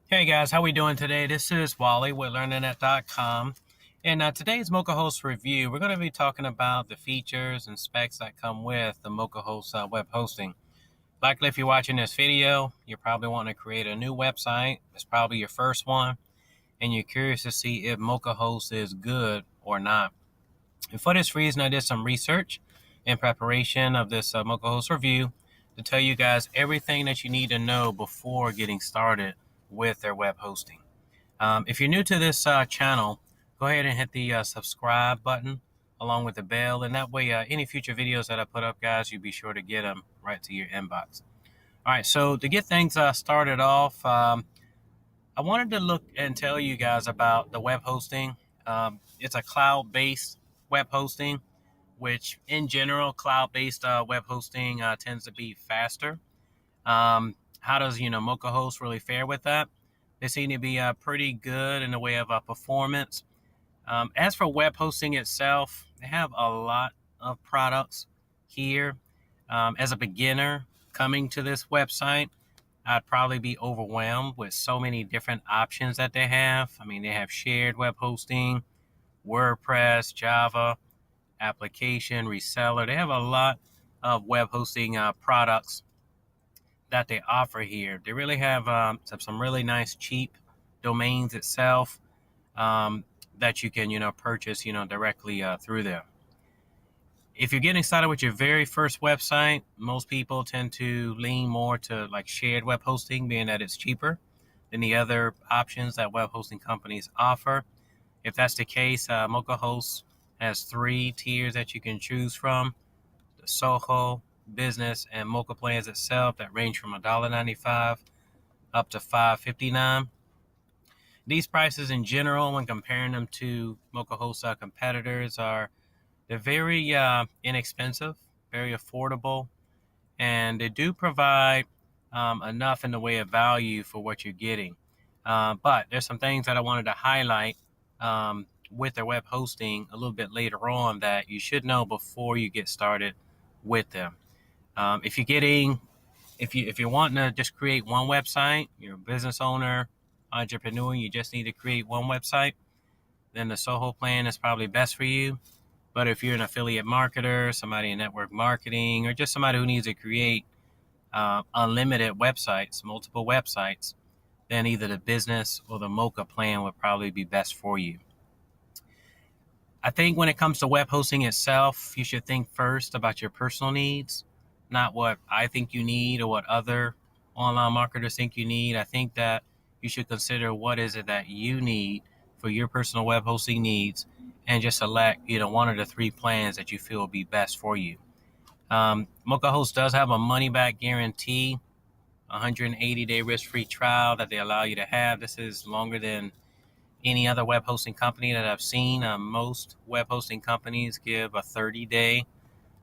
Hey guys, how we doing today? This is Wally with LearningNet.com, and today's Mochahost review, we're going to be talking about the features and specs that come with the Mochahost web hosting. Likely, if you're watching this video, you're probably wanting to create a new website. It's probably your first one, and you're curious to see if Mochahost is good or not. And for this reason, I did some research in preparation of this Mochahost review to tell you guys everything that you need to know before getting started with their web hosting. If you're new to this channel, go ahead and hit the subscribe button along with the bell, and that way any future videos that I put up, guys, you'll be sure to get them right to your inbox. All right, so to get things started off, I wanted to look and tell you guys about the web hosting. It's a cloud-based web hosting, which in general, cloud-based web hosting tends to be faster. How does Mochahost really fare with that? They seem to be pretty good in the way of performance. As for web hosting itself, they have a lot of products here. As a beginner coming to this website, I'd probably be overwhelmed with so many different options that they have. I mean, they have shared web hosting, WordPress, Java, application, reseller. They have a lot of web hosting products that they offer here. They really have some really nice cheap domains itself that you can purchase directly through them. If you're getting started with your very first website, most people tend to lean more to like shared web hosting, being that it's cheaper than the other options that web hosting companies offer. If that's the case, Mochahost has 3 tiers that you can choose from: the Soho, Business, and Mocha plans itself that range from $1.95 up to $5.59. These prices in general, when comparing them to Mochahost competitors, they're very inexpensive, very affordable, and they do provide enough in the way of value for what you're getting. But there's some things that I wanted to highlight with their web hosting a little bit later on that you should know before you get started with them. If you're wanting to just create one website, you're a business owner, entrepreneur, you just need to create one website, then the Soho plan is probably best for you. But if you're an affiliate marketer, somebody in network marketing, or just somebody who needs to create unlimited websites, multiple websites, then either the business or the Mocha plan would probably be best for you. I think when it comes to web hosting itself, you should think first about your personal needs, not what I think you need or what other online marketers think you need. I think that you should consider what is it that you need for your personal web hosting needs, and just select one of the 3 plans that you feel will be best for you. Mochahost does have a money back guarantee, 180-day risk-free trial that they allow you to have. This is longer than any other web hosting company that I've seen. Most web hosting companies give a 30-day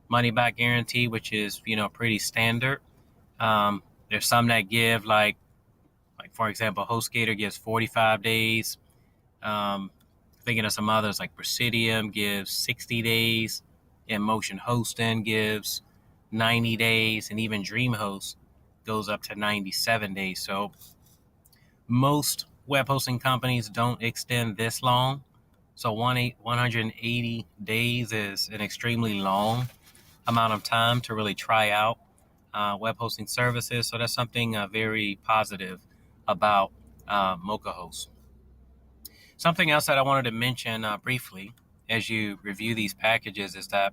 money back guarantee, which is pretty standard. There's some that give like for example, HostGator gives 45 days. Thinking of some others like Presidium gives 60 days, and Motion Hosting gives 90 days, and even DreamHost goes up to 97 days. So most web hosting companies don't extend this long. So 180 days is an extremely long amount of time to really try out web hosting services. So that's something very positive about Mochahost. Something else that I wanted to mention briefly as you review these packages is that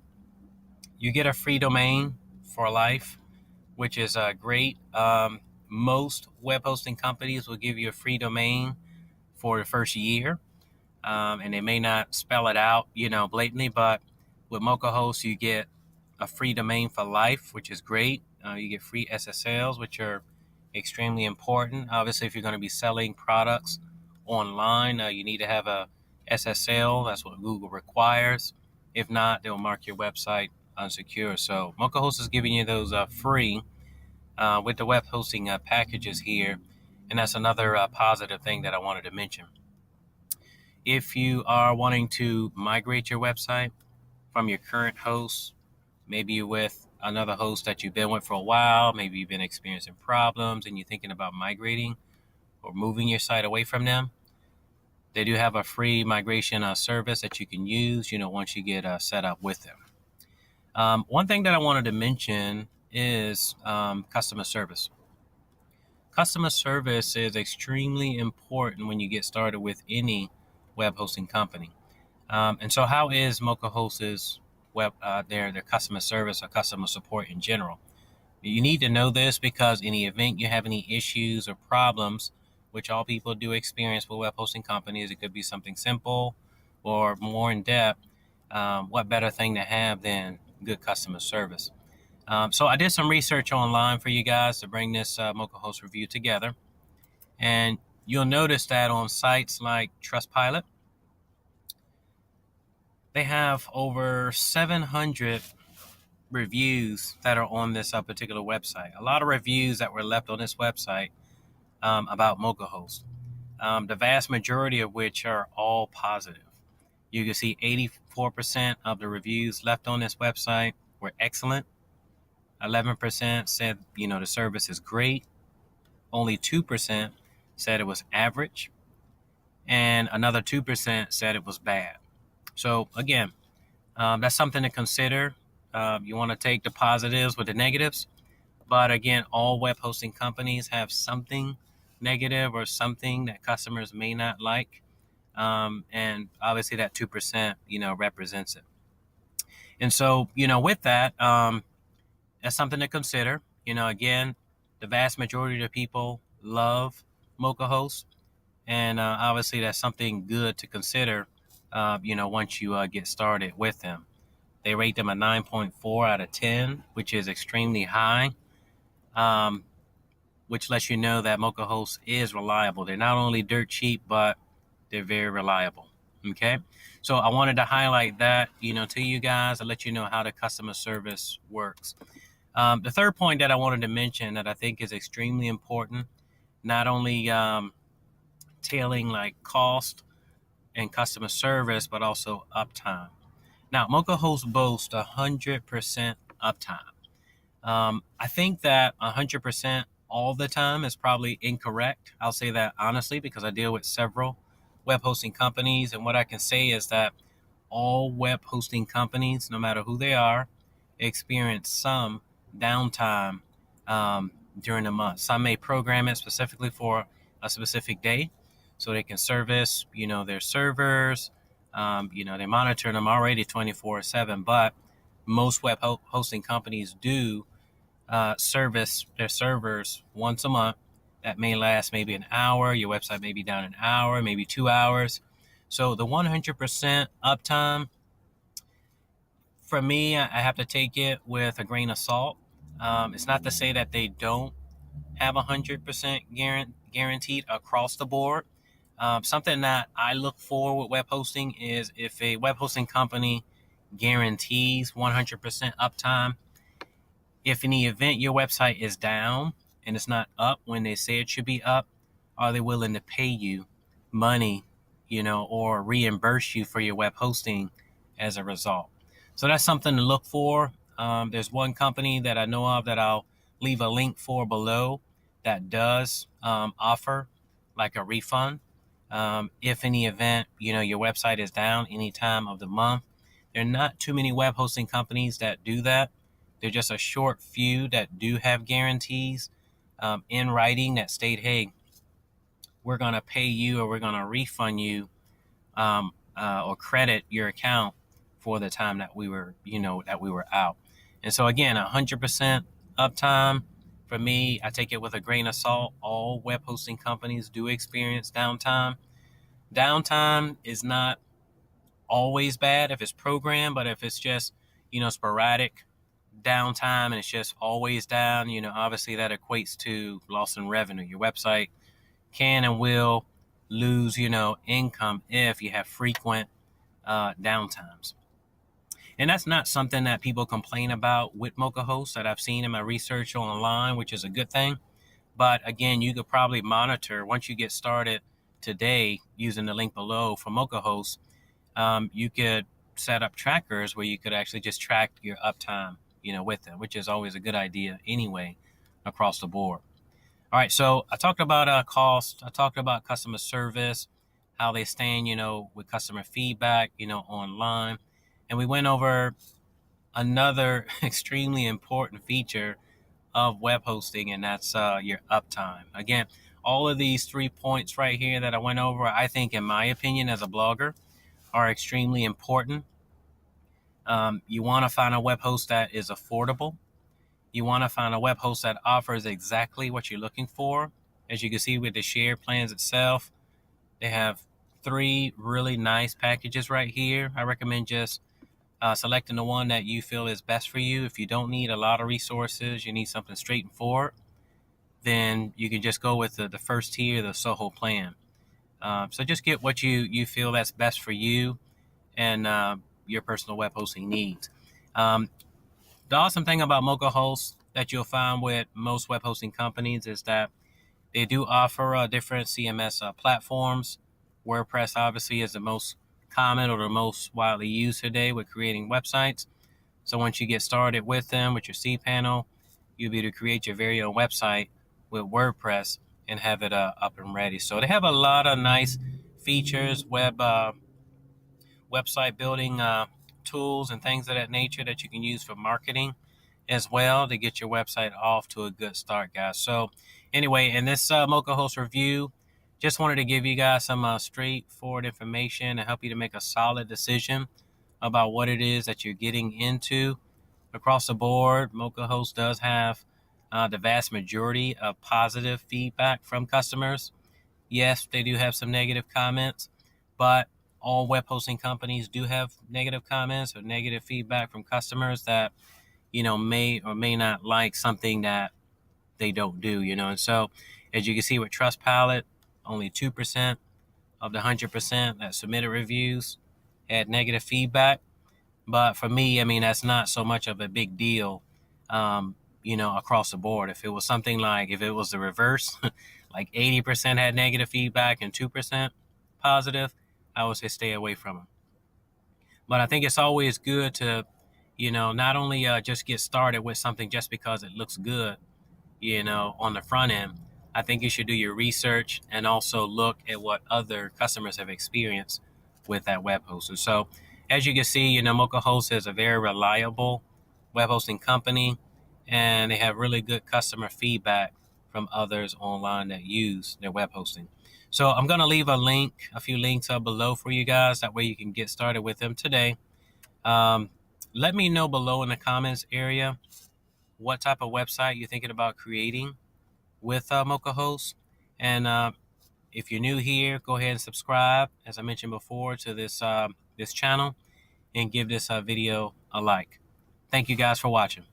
you get a free domain for life, which is great. Most web hosting companies will give you a free domain for the first year, and they may not spell it out, blatantly, but with Mochahost, you get a free domain for life, which is great. You get free SSLs, which are extremely important. Obviously, if you're going to be selling products online, you need to have a SSL. That's what Google requires. If not, they'll mark your website unsecure. So Mochahost is giving you those free with the web hosting packages here, and that's another positive thing that I wanted to mention. If you are wanting to migrate your website from your current host, maybe you're with another host that you've been with for a while, maybe you've been experiencing problems and you're thinking about migrating, or moving your site away from them, they do have a free migration service that you can use, once you get set up with them. One thing that I wanted to mention is customer service. Customer service is extremely important when you get started with any web hosting company. And so how is Mochahost's their customer service or customer support in general? You need to know this because in the event you have any issues or problems, which all people do experience with web hosting companies, it could be something simple or more in depth. What better thing to have than good customer service? So I did some research online for you guys to bring this Mochahost review together. And you'll notice that on sites like Trustpilot, they have over 700 reviews that are on this particular website. A lot of reviews that were left on this website about Mochahost. The vast majority of which are all positive. You can see 84% of the reviews left on this website were excellent. 11% said, the service is great. Only 2% said it was average. And another 2% said it was bad. So again, that's something to consider. You want to take the positives with the negatives. But again, all web hosting companies have something negative or something that customers may not like. And obviously that 2%, represents it. And so, with that, that's something to consider. Again, the vast majority of people love Mochahost. And obviously that's something good to consider, once you get started with them. They rate them a 9.4 out of 10, which is extremely high, which lets you know that Mochahost is reliable. They're not only dirt cheap, but they're very reliable. Okay, so I wanted to highlight that, to you guys and let you know how the customer service works. The third point that I wanted to mention that I think is extremely important, not only tailing like cost and customer service, but also uptime. Now, Mochahost boasts 100% uptime. I think that 100% all the time is probably incorrect. I'll say that honestly because I deal with several web hosting companies, and what I can say is that all web hosting companies, no matter who they are, experience some downtime during the month. Some may program it specifically for a specific day so they can service, their servers. They monitor them already 24/7, but most web hosting companies do service their servers once a month. That may last maybe an hour. Your website may be down an hour, maybe 2 hours. So the 100% uptime, for me, I have to take it with a grain of salt. It's not to say that they don't have 100% guaranteed across the board. Something that I look for with web hosting is if a web hosting company guarantees 100% uptime, if in the event your website is down and it's not up when they say it should be up, are they willing to pay you money, or reimburse you for your web hosting as a result? So that's something to look for. There's one company that I know of that I'll leave a link for below that does offer like a refund. If in the event, your website is down any time of the month. There are not too many web hosting companies that do that. They're just a short few that do have guarantees in writing that state, hey, we're going to pay you or we're going to refund you or credit your account for the time that we were, out. And so again, 100% uptime. For me, I take it with a grain of salt. All web hosting companies do experience downtime. Downtime is not always bad if it's programmed, but if it's just, sporadic downtime and it's just always down, obviously that equates to loss in revenue. Your website can and will lose, income if you have frequent downtimes. And that's not something that people complain about with Mochahost that I've seen in my research online, which is a good thing. But again, you could probably monitor once you get started today using the link below for Mochahost. You could set up trackers where you could actually just track your uptime, with them, which is always a good idea anyway across the board. All right, so I talked about cost. I talked about customer service, how they stand, with customer feedback, online. And we went over another extremely important feature of web hosting, and that's your uptime. Again, all of these 3 points right here that I went over, I think, in my opinion, as a blogger, are extremely important. You want to find a web host that is affordable. You want to find a web host that offers exactly what you're looking for. As you can see with the share plans itself, they have 3 really nice packages right here. I recommend just selecting the one that you feel is best for you. If you don't need a lot of resources, you need something straight and forward, then you can just go with the first tier, the Soho plan. So just get what you feel that's best for you and your personal web hosting needs. The awesome thing about Mochahost that you'll find with most web hosting companies is that they do offer different CMS platforms. WordPress obviously is the most common or the most widely used today with creating websites. So once you get started with them with your cPanel, you'll be able to create your very own website with WordPress and have it up and ready. So they have a lot of nice features, website building tools and things of that nature that you can use for marketing as well to get your website off to a good start, guys. So anyway, in this Mochahost review, just wanted to give you guys some straightforward information to help you to make a solid decision about what it is that you're getting into. Across the board, Mochahost does have the vast majority of positive feedback from customers. Yes, they do have some negative comments, but all web hosting companies do have negative comments or negative feedback from customers that, may or may not like something that they don't do, And so, as you can see with Trustpilot, only 2% of the 100% that submitted reviews had negative feedback. But for me, that's not so much of a big deal, across the board. If it was something like, if it was the reverse, like 80% had negative feedback and 2% positive, I would say stay away from them. But I think it's always good to, not only just get started with something just because it looks good, on the front end. I think you should do your research and also look at what other customers have experienced with that web host. And so, as you can see, Mochahost is a very reliable web hosting company, and they have really good customer feedback from others online that use their web hosting. So I'm going to leave a few links up below for you guys. That way you can get started with them today. Let me know below in the comments area what type of website you're thinking about creating with Mochahost. And if you're new here, go ahead and subscribe, as I mentioned before, to this channel, and give this video a like. Thank you guys for watching.